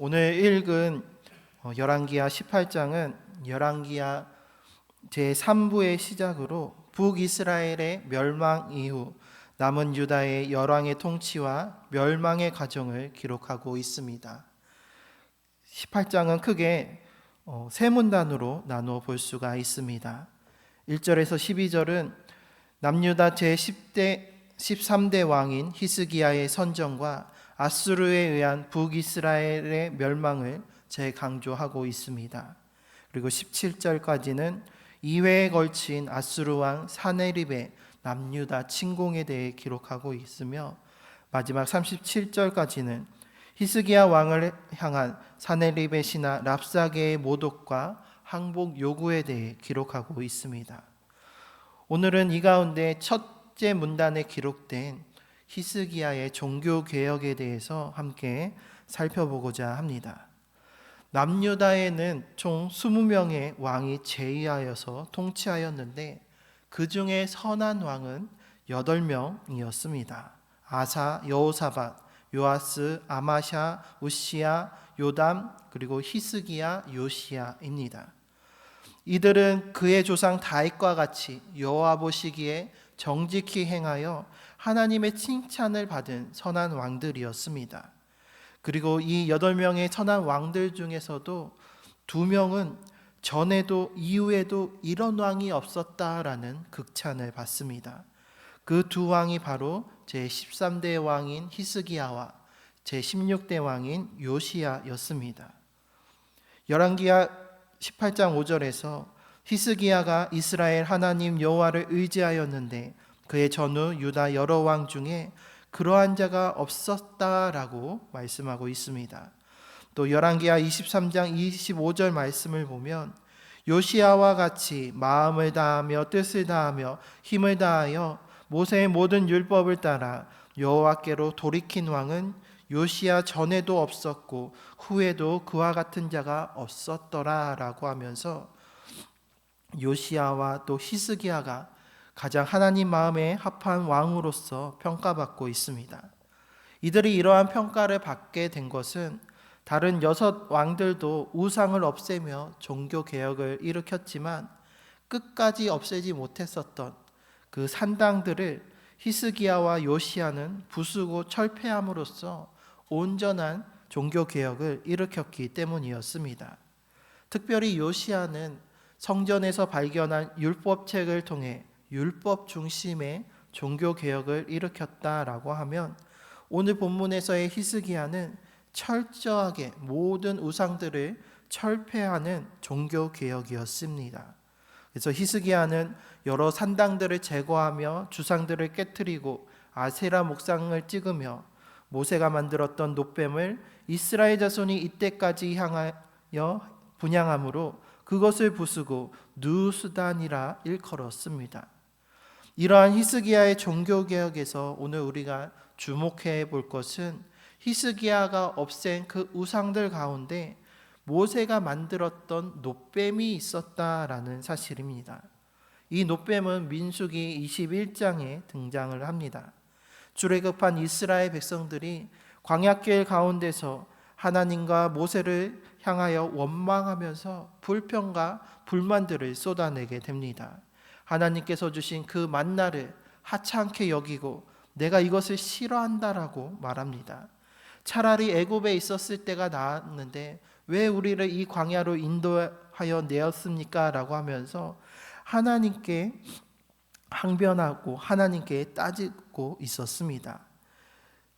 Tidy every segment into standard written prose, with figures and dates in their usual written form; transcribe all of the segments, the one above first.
오늘 읽은 열왕기하 18장은 열왕기하 제3부의 시작으로 북이스라엘의 멸망 이후 남은 유다의 열왕의 통치와 멸망의 과정을 기록하고 있습니다. 18장은 크게 세 문단으로 나누어 볼 수가 있습니다. 1절에서 12절은 남유다 제13대 왕인 히스기야의 선정과 아수르에 의한 북이스라엘의 멸망을 재강조하고 있습니다. 그리고 17절까지는 2회에 걸친 아수르 왕 사네립의 남유다 침공에 대해 기록하고 있으며 마지막 37절까지는 히스기야 왕을 향한 사네립의 신하 랍사게의 모독과 항복 요구에 대해 기록하고 있습니다. 오늘은 이 가운데 첫째 문단에 기록된 히스기야의 종교 개혁에 대해서 함께 살펴보고자 합니다. 남유다에는 총 20명의 왕이 제의하여서 통치하였는데 그 중에 선한 왕은 8명이었습니다. 아사, 여호사밧, 요아스, 아마샤, 우시야, 요담, 그리고 히스기야, 요시야입니다. 이들은 그의 조상 다윗과 같이 여호와 보시기에 정직히 행하여 하나님의 칭찬을 받은 선한 왕들이었습니다. 그리고 이 8명의 선한 왕들 중에서도 2명은 전에도 이후에도 이런 왕이 없었다라는 극찬을 받습니다. 그 두 왕이 바로 제13대 왕인 히스기야와 제16대 왕인 요시야였습니다. 열왕기하 18장 5절에서 히스기야가 이스라엘 하나님 여호와를 의지하였는데 그의 전후 유다 여러 왕 중에 그러한 자가 없었다라고 말씀하고 있습니다. 또 열왕기하 23장 25절 말씀을 보면 요시야와 같이 마음을 다하며 뜻을 다하며 힘을 다하여 모세의 모든 율법을 따라 여호와께로 돌이킨 왕은 요시야 전에도 없었고 후에도 그와 같은 자가 없었더라라고 하면서 요시야와 또 히스기야가 가장 하나님 마음에 합한 왕으로서 평가받고 있습니다. 이들이 이러한 평가를 받게 된 것은 다른 6 왕들도 우상을 없애며 종교 개혁을 일으켰지만 끝까지 없애지 못했었던 그 산당들을 히스기야와 요시야는 부수고 철폐함으로써 온전한 종교 개혁을 일으켰기 때문이었습니다. 특별히 요시야는 성전에서 발견한 율법책을 통해 율법 중심의 종교 개혁을 일으켰다라고 하면 오늘 본문에서의 히스기야는 철저하게 모든 우상들을 철폐하는 종교 개혁이었습니다. 그래서 히스기야는 여러 산당들을 제거하며 주상들을 깨뜨리고 아세라 목상을 찍으며 모세가 만들었던 놋뱀을 이스라엘 자손이 이때까지 향하여 분향함으로 그것을 부수고 누수단이라 일컬었습니다. 이러한 히스기야의 종교개혁에서 오늘 우리가 주목해 볼 것은 히스기야가 없앤 그 우상들 가운데 모세가 만들었던 놋뱀이 있었다라는 사실입니다. 이 놋뱀은 민수기 21장에 등장을 합니다. 출애굽한 이스라엘 백성들이 광야길 가운데서 하나님과 모세를 향하여 원망하면서 불평과 불만들을 쏟아내게 됩니다. 하나님께서 주신 그 만나를 하찮게 여기고 내가 이것을 싫어한다라고 말합니다. 차라리 애굽에 있었을 때가 나았는데 왜 우리를 이 광야로 인도하여 내었습니까? 라고 하면서 하나님께 항변하고 하나님께 따지고 있었습니다.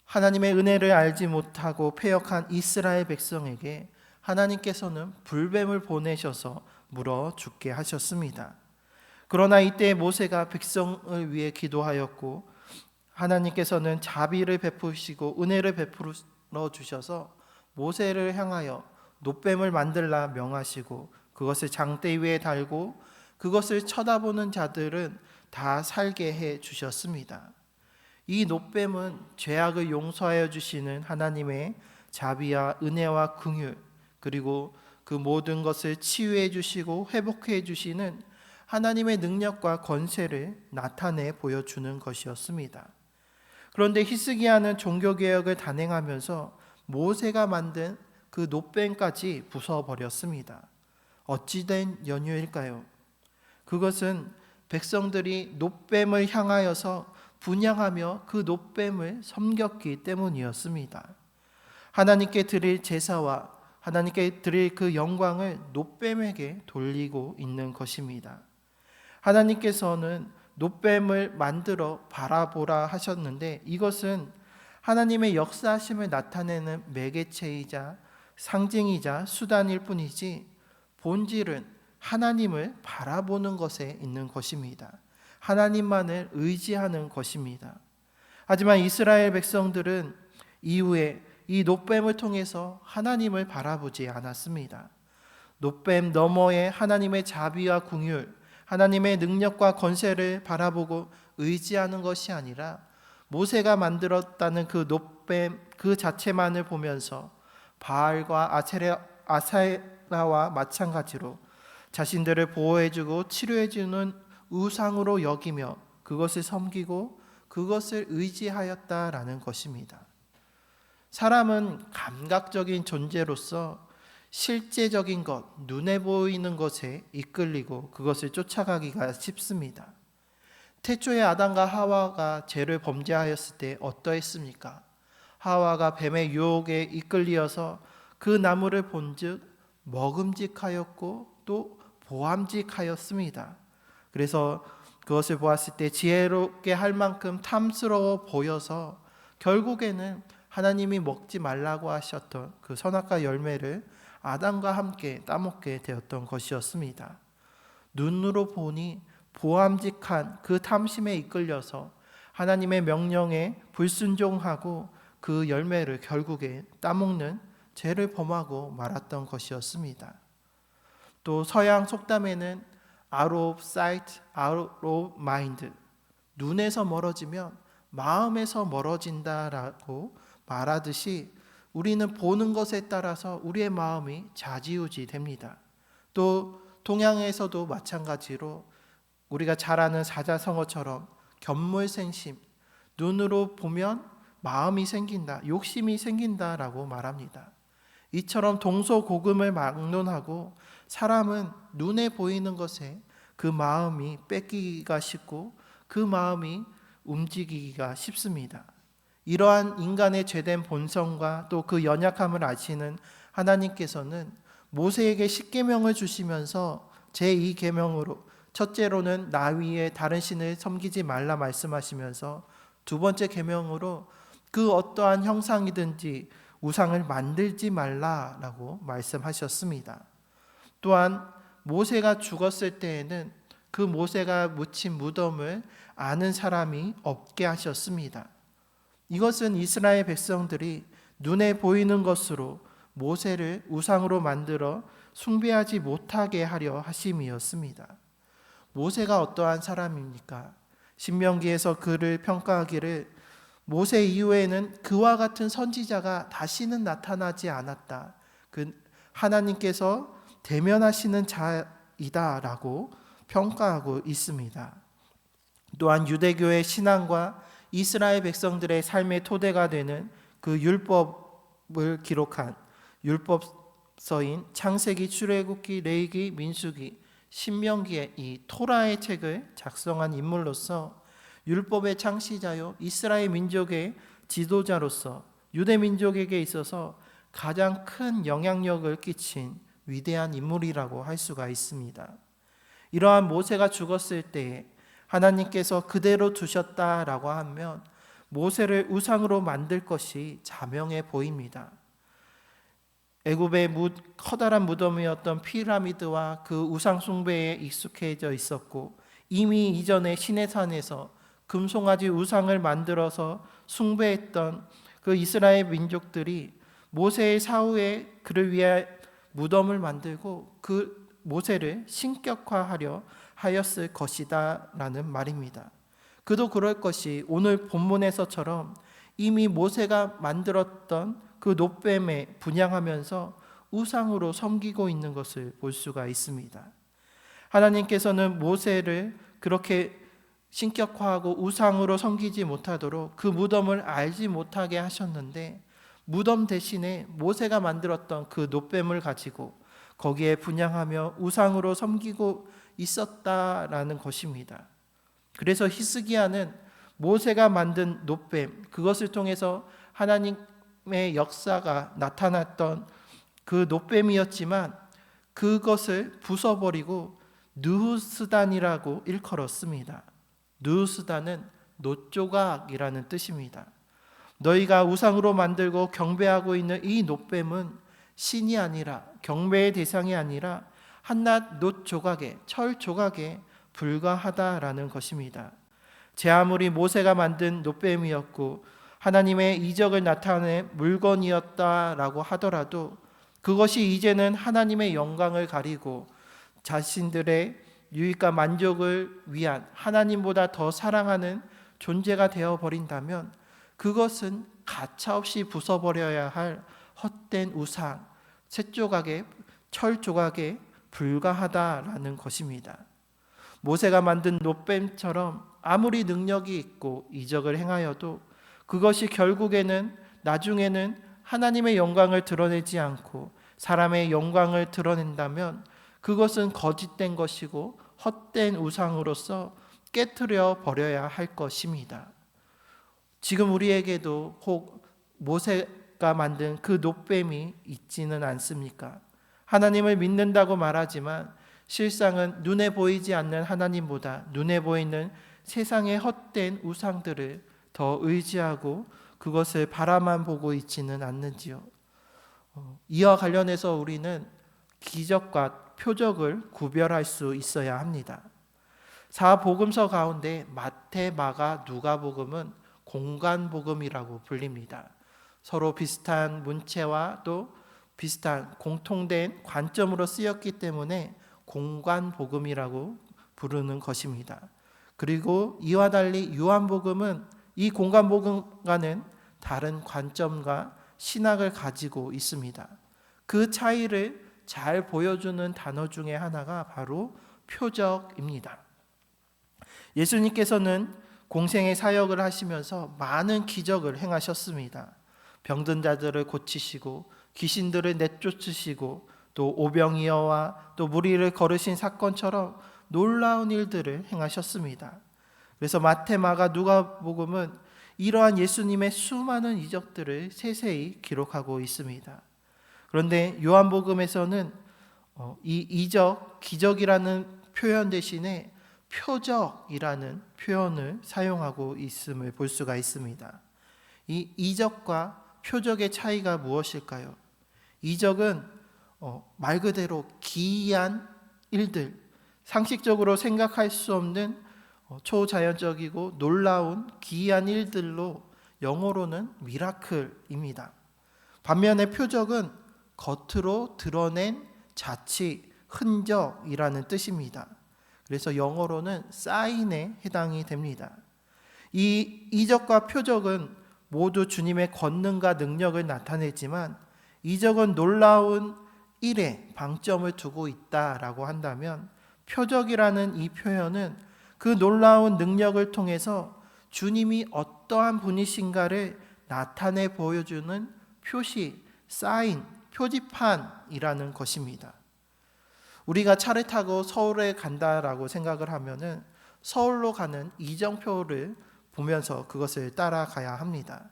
하나님의 은혜를 알지 못하고 패역한 이스라엘 백성에게 하나님께서는 불뱀을 보내셔서 물어 죽게 하셨습니다. 그러나 이때 모세가 백성을 위해 기도하였고 하나님께서는 자비를 베푸시고 은혜를 베풀어 주셔서 모세를 향하여 놋뱀을 만들라 명하시고 그것을 장대 위에 달고 그것을 쳐다보는 자들은 다 살게 해 주셨습니다. 이 놋뱀은 죄악을 용서하여 주시는 하나님의 자비와 은혜와 긍휼 그리고 그 모든 것을 치유해 주시고 회복해 주시는 하나님의 능력과 권세를 나타내 보여주는 것이었습니다. 그런데 히스기야는 종교개혁을 단행하면서 모세가 만든 그 놋뱀까지 부숴버렸습니다. 어찌된 연유일까요? 그것은 백성들이 놋뱀을 향하여서 분향하며 그 놋뱀을 섬겼기 때문이었습니다. 하나님께 드릴 제사와 하나님께 드릴 그 영광을 놋뱀에게 돌리고 있는 것입니다. 하나님께서는 놋뱀을 만들어 바라보라 하셨는데 이것은 하나님의 역사하심을 나타내는 매개체이자 상징이자 수단일 뿐이지 본질은 하나님을 바라보는 것에 있는 것입니다. 하나님만을 의지하는 것입니다. 하지만 이스라엘 백성들은 이후에 이 놋뱀을 통해서 하나님을 바라보지 않았습니다. 놋뱀 너머에 하나님의 자비와 긍휼, 하나님의 능력과 권세를 바라보고 의지하는 것이 아니라 모세가 만들었다는 그 놋뱀 그 자체만을 보면서 바알과 아세라와 마찬가지로 자신들을 보호해주고 치료해주는 우상으로 여기며 그것을 섬기고 그것을 의지하였다라는 것입니다. 사람은 감각적인 존재로서 실제적인 것, 눈에 보이는 것에 이끌리고 그것을 쫓아가기가 쉽습니다. 태초에 아담과 하와가 죄를 범죄하였을 때 어떠했습니까? 하와가 뱀의 유혹에 이끌려서 그 나무를 본즉 먹음직하였고 또 보암직하였습니다. 그래서 그것을 보았을 때 지혜롭게 할 만큼 탐스러워 보여서 결국에는 하나님이 먹지 말라고 하셨던 그 선악과 열매를 아담과 함께 따먹게 되었던 것이었습니다. 눈으로 보니 보암직한 그 탐심에 이끌려서 하나님의 명령에 불순종하고 그 열매를 결국에 따먹는 죄를 범하고 말았던 것이었습니다. 또 서양 속담에는 out of sight, out of mind, 눈에서 멀어지면 마음에서 멀어진다라고 말하듯이 우리는 보는 것에 따라서 우리의 마음이 좌지우지 됩니다. 또 동양에서도 마찬가지로 우리가 잘 아는 사자성어처럼 견물생심, 눈으로 보면 마음이 생긴다, 욕심이 생긴다라고 말합니다. 이처럼 동서고금을 막론하고 사람은 눈에 보이는 것에 그 마음이 뺏기기가 쉽고 그 마음이 움직이기가 쉽습니다. 이러한 인간의 죄된 본성과 또 그 연약함을 아시는 하나님께서는 모세에게 십계명을 주시면서 제2계명으로 첫째로는 나 위에 다른 신을 섬기지 말라 말씀하시면서 두 번째 계명으로 그 어떠한 형상이든지 우상을 만들지 말라라고 말씀하셨습니다. 또한 모세가 죽었을 때에는 그 모세가 묻힌 무덤을 아는 사람이 없게 하셨습니다. 이것은 이스라엘 백성들이 눈에 보이는 것으로 모세를 우상으로 만들어 숭배하지 못하게 하려 하심이었습니다. 모세가 어떠한 사람입니까? 신명기에서 그를 평가하기를 모세 이후에는 그와 같은 선지자가 다시는 나타나지 않았다. 그 하나님께서 대면하시는 자이다라고 평가하고 있습니다. 또한 유대교의 신앙과 이스라엘 백성들의 삶의 토대가 되는 그 율법을 기록한 율법서인 창세기, 출애굽기, 레위기, 민수기, 신명기의 이 토라의 책을 작성한 인물로서 율법의 창시자요 이스라엘 민족의 지도자로서 유대 민족에게 있어서 가장 큰 영향력을 끼친 위대한 인물이라고 할 수가 있습니다. 이러한 모세가 죽었을 때에 하나님께서 그대로 두셨다라고 하면 모세를 우상으로 만들 것이 자명해 보입니다. 애굽의 커다란 무덤이었던 피라미드와 그 우상 숭배에 익숙해져 있었고 이미 이전에 시내산에서 금송아지 우상을 만들어서 숭배했던 그 이스라엘 민족들이 모세의 사후에 그를 위해 무덤을 만들고 그 모세를 신격화하려 하였을 것이다 라는 말입니다. 그도 그럴 것이 오늘 본문에서처럼 이미 모세가 만들었던 그 놋뱀에 분향하면서 우상으로 섬기고 있는 것을 볼 수가 있습니다. 하나님께서는 모세를 그렇게 신격화하고 우상으로 섬기지 못하도록 그 무덤을 알지 못하게 하셨는데 무덤 대신에 모세가 만들었던 그 놋뱀을 가지고 거기에 분향하며 우상으로 섬기고 있었다라는 것입니다. 그래서 히스기야는 모세가 만든 놋뱀, 그것을 통해서 하나님의 역사가 나타났던 그 놋뱀이었지만 그것을 부숴버리고 느후스단이라고 일컬었습니다. 느후스단은 놋조각이라는 뜻입니다. 너희가 우상으로 만들고 경배하고 있는 이 놋뱀은 신이 아니라, 경배의 대상이 아니라 한낱 놋조각에, 철조각에 불과하다라는 것입니다. 제 아무리 모세가 만든 놋뱀이었고 하나님의 이적을 나타낸 물건이었다라고 하더라도 그것이 이제는 하나님의 영광을 가리고 자신들의 유익과 만족을 위한 하나님보다 더 사랑하는 존재가 되어버린다면 그것은 가차없이 부숴버려야 할 헛된 우상, 셋조각에, 철조각에 불과하다라는 것입니다. 모세가 만든 놋뱀처럼 아무리 능력이 있고 이적을 행하여도 그것이 결국에는 나중에는 하나님의 영광을 드러내지 않고 사람의 영광을 드러낸다면 그것은 거짓된 것이고 헛된 우상으로서 깨트려 버려야 할 것입니다. 지금 우리에게도 혹 모세가 만든 그 놋뱀이 있지는 않습니까? 하나님을 믿는다고 말하지만 실상은 눈에 보이지 않는 하나님보다 눈에 보이는 세상의 헛된 우상들을 더 의지하고 그것을 바라만 보고 있지는 않는지요. 이와 관련해서 우리는 기적과 표적을 구별할 수 있어야 합니다. 4복음서 가운데 마태, 마가, 누가복음은 공간복음이라고 불립니다. 서로 비슷한 문체와 또 비슷한 공통된 관점으로 쓰였기 때문에 공간복음이라고 부르는 것입니다. 그리고 이와 달리 요한복음은 이 공간복음과는 다른 관점과 신학을 가지고 있습니다. 그 차이를 잘 보여주는 단어 중에 하나가 바로 표적입니다. 예수님께서는 공생의 사역을 하시면서 많은 기적을 행하셨습니다. 병든 자들을 고치시고 귀신들을 내쫓으시고 또 오병이어와 또 무리를 거르신 사건처럼 놀라운 일들을 행하셨습니다. 그래서 마태, 마가, 누가복음은 이러한 예수님의 수많은 이적들을 세세히 기록하고 있습니다. 그런데 요한복음에서는 이 이적, 기적이라는 표현 대신에 표적이라는 표현을 사용하고 있음을 볼 수가 있습니다. 이 이적과 표적의 차이가 무엇일까요? 이적은 말 그대로 기이한 일들, 상식적으로 생각할 수 없는 초자연적이고 놀라운 기이한 일들로 영어로는 미라클입니다. 반면에 표적은 겉으로 드러낸 자취, 흔적이라는 뜻입니다. 그래서 영어로는 사인에 해당이 됩니다. 이 이적과 표적은 모두 주님의 권능과 능력을 나타내지만 이적은 놀라운 일에 방점을 두고 있다라고 한다면 표적이라는 이 표현은 그 놀라운 능력을 통해서 주님이 어떠한 분이신가를 나타내 보여주는 표시, 사인, 표지판이라는 것입니다. 우리가 차를 타고 서울에 간다라고 생각을 하면은 서울로 가는 이정표를 보면서 그것을 따라가야 합니다.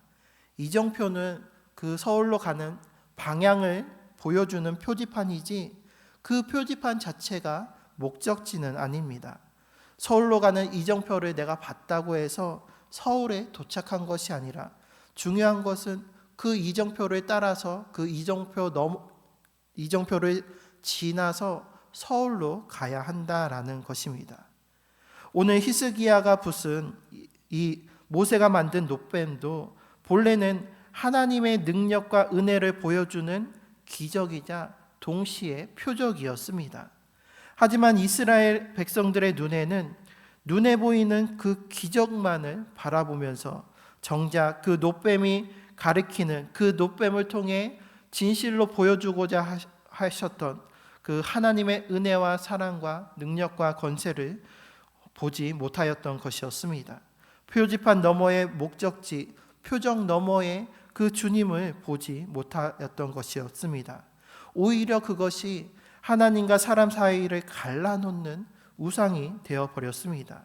이정표는 그 서울로 가는 방향을 보여주는 표지판이지 그 표지판 자체가 목적지는 아닙니다. 서울로 가는 이정표를 내가 봤다고 해서 서울에 도착한 것이 아니라 중요한 것은 그 이정표를 따라서 그 이정표를 지나서 서울로 가야 한다라는 것입니다. 오늘 히스기야가 부순 이 모세가 만든 놋뱀도 본래는 하나님의 능력과 은혜를 보여주는 기적이자 동시에 표적이었습니다. 하지만 이스라엘 백성들의 눈에는 눈에 보이는 그 기적만을 바라보면서 정작 그 놋뱀이 가리키는 그 놋뱀을 통해 진실로 보여주고자 하셨던 그 하나님의 은혜와 사랑과 능력과 권세를 보지 못하였던 것이었습니다. 표지판 너머의 목적지, 표적 너머의 그 주님을 보지 못하였던 것이었습니다. 오히려 그것이 하나님과 사람 사이를 갈라놓는 우상이 되어버렸습니다.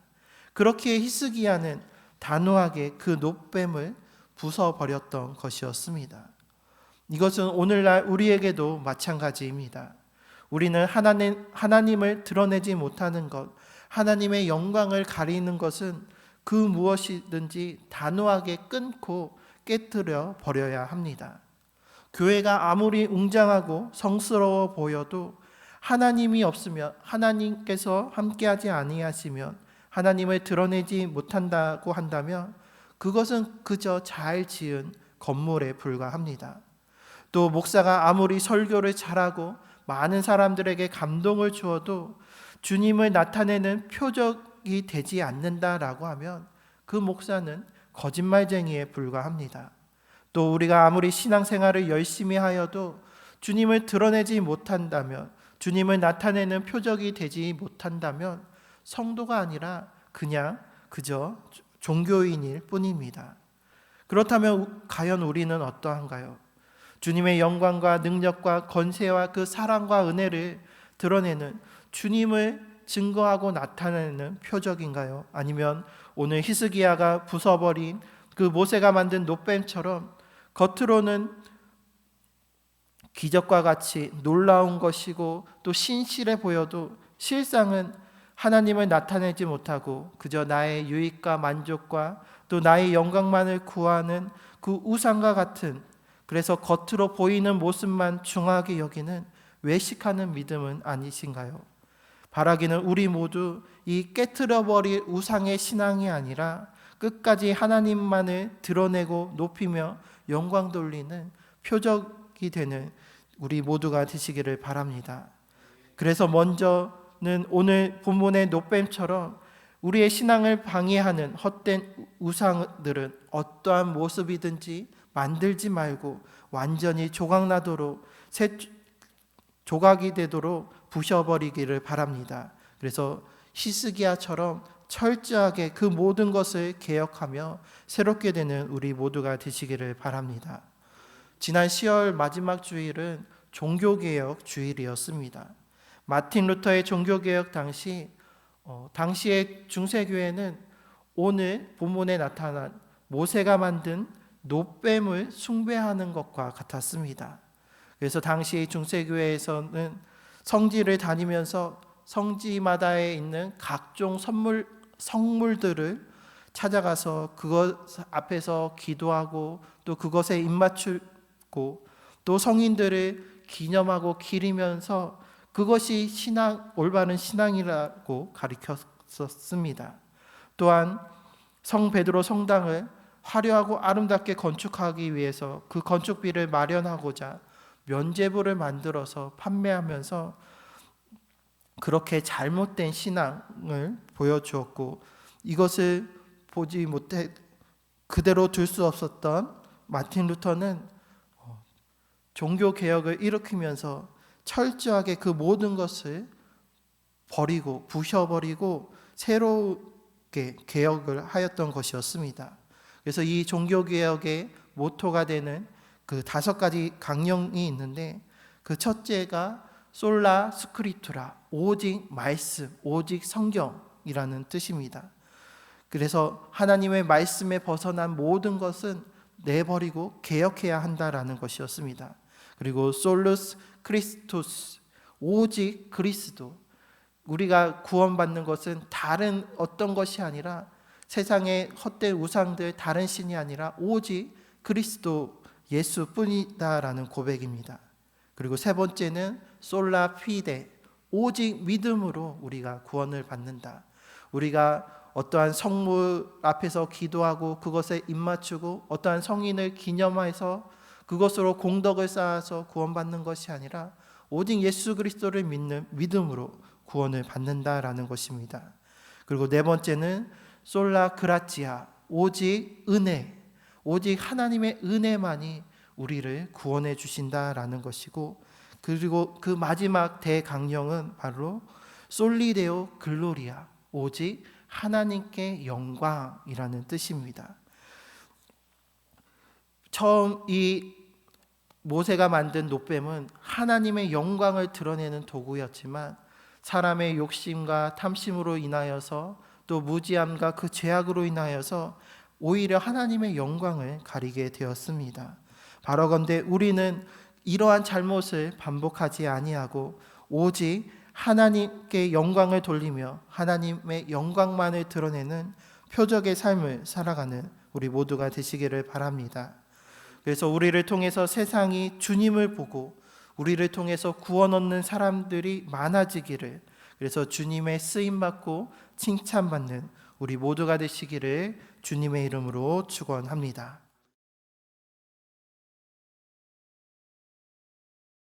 그렇기에 히스기야는 단호하게 그 놋뱀을 부숴버렸던 것이었습니다. 이것은 오늘날 우리에게도 마찬가지입니다. 우리는 하나님을 드러내지 못하는 것, 하나님의 영광을 가리는 것은 그 무엇이든지 단호하게 끊고 깨뜨려 버려야 합니다. 교회가 아무리 웅장하고 성스러워 보여도 하나님이 없으면, 하나님께서 함께하지 아니하시면, 하나님을 드러내지 못한다고 한다면 그것은 그저 잘 지은 건물에 불과합니다. 또 목사가 아무리 설교를 잘하고 많은 사람들에게 감동을 주어도 주님을 나타내는 표적이 되지 않는다라고 하면 그 목사는 거짓말쟁이에 불과합니다. 또 우리가 아무리 신앙생활을 열심히 하여도 주님을 드러내지 못한다면, 주님을 나타내는 표적이 되지 못한다면 성도가 아니라 그저 종교인일 뿐입니다. 그렇다면 과연 우리는 어떠한가요? 주님의 영광과 능력과 권세와 그 사랑과 은혜를 드러내는, 주님을 증거하고 나타내는 표적인가요? 아니면 오늘 히스기야가 부숴버린 그 모세가 만든 놋뱀처럼 겉으로는 기적과 같이 놀라운 것이고 또 신실해 보여도 실상은 하나님을 나타내지 못하고 그저 나의 유익과 만족과 또 나의 영광만을 구하는 그 우상과 같은, 그래서 겉으로 보이는 모습만 중하게 여기는 외식하는 믿음은 아니신가요? 바라기는 우리 모두 이 깨트려버릴 우상의 신앙이 아니라 끝까지 하나님만을 드러내고 높이며 영광 돌리는 표적이 되는 우리 모두가 되시기를 바랍니다. 그래서 먼저는 오늘 본문의 놋뱀처럼 우리의 신앙을 방해하는 헛된 우상들은 어떠한 모습이든지 만들지 말고 완전히 조각나도록, 새 조각이 되도록 부셔버리기를 바랍니다. 그래서 히스기야처럼 철저하게 그 모든 것을 개혁하며 새롭게 되는 우리 모두가 되시기를 바랍니다. 지난 10월 마지막 주일은 종교개혁 주일이었습니다. 마틴 루터의 종교개혁 당시의 중세교회는 오늘 본문에 나타난 모세가 만든 놋뱀을 숭배하는 것과 같았습니다. 그래서 당시 중세교회에서는 성지를 다니면서 성지마다에 있는 각종 성물들을 찾아가서 그것 앞에서 기도하고 또 그것에 입맞추고 또 성인들을 기념하고 기리면서 그것이 올바른 신앙이라고 가르쳤었습니다. 또한 성 베드로 성당을 화려하고 아름답게 건축하기 위해서 그 건축비를 마련하고자 면죄부를 만들어서 판매하면서 그렇게 잘못된 신앙을 보여주었고, 이것을 보지 못해 그대로 둘 수 없었던 마틴 루터는 종교개혁을 일으키면서 철저하게 그 모든 것을 버리고 부셔버리고 새롭게 개혁을 하였던 것이었습니다. 그래서 이 종교개혁의 모토가 되는 그 5가지 강령이 있는데, 그 첫째가 솔라 스크립투라, 오직 말씀, 오직 성경이라는 뜻입니다. 그래서 하나님의 말씀에 벗어난 모든 것은 내버리고 개혁해야 한다라는 것이었습니다. 그리고 솔루스 크리스토스, 오직 그리스도, 우리가 구원받는 것은 다른 어떤 것이 아니라 세상의 헛된 우상들, 다른 신이 아니라 오직 그리스도 예수뿐이다라는 고백입니다. 그리고 세 번째는 솔라 피데, 오직 믿음으로 우리가 구원을 받는다. 우리가 어떠한 성물 앞에서 기도하고 그것에 입맞추고 어떠한 성인을 기념해서 그것으로 공덕을 쌓아서 구원받는 것이 아니라 오직 예수 그리스도를 믿는 믿음으로 구원을 받는다라는 것입니다. 그리고 네 번째는 솔라 그라치아, 오직 은혜, 오직 하나님의 은혜만이 우리를 구원해 주신다라는 것이고, 그리고 그 마지막 대강령은 바로 솔리데오 글로리아, 오직 하나님께 영광이라는 뜻입니다. 처음 이 모세가 만든 놋뱀은 하나님의 영광을 드러내는 도구였지만 사람의 욕심과 탐심으로 인하여서 또 무지함과 그 죄악으로 인하여서 오히려 하나님의 영광을 가리게 되었습니다. 바라건대 우리는 이러한 잘못을 반복하지 아니하고 오직 하나님께 영광을 돌리며 하나님의 영광만을 드러내는 표적의 삶을 살아가는 우리 모두가 되시기를 바랍니다. 그래서 우리를 통해서 세상이 주님을 보고 우리를 통해서 구원 얻는 사람들이 많아지기를, 그래서 주님의 쓰임받고 칭찬받는 우리 모두가 되시기를 주님의 이름으로 축원합니다.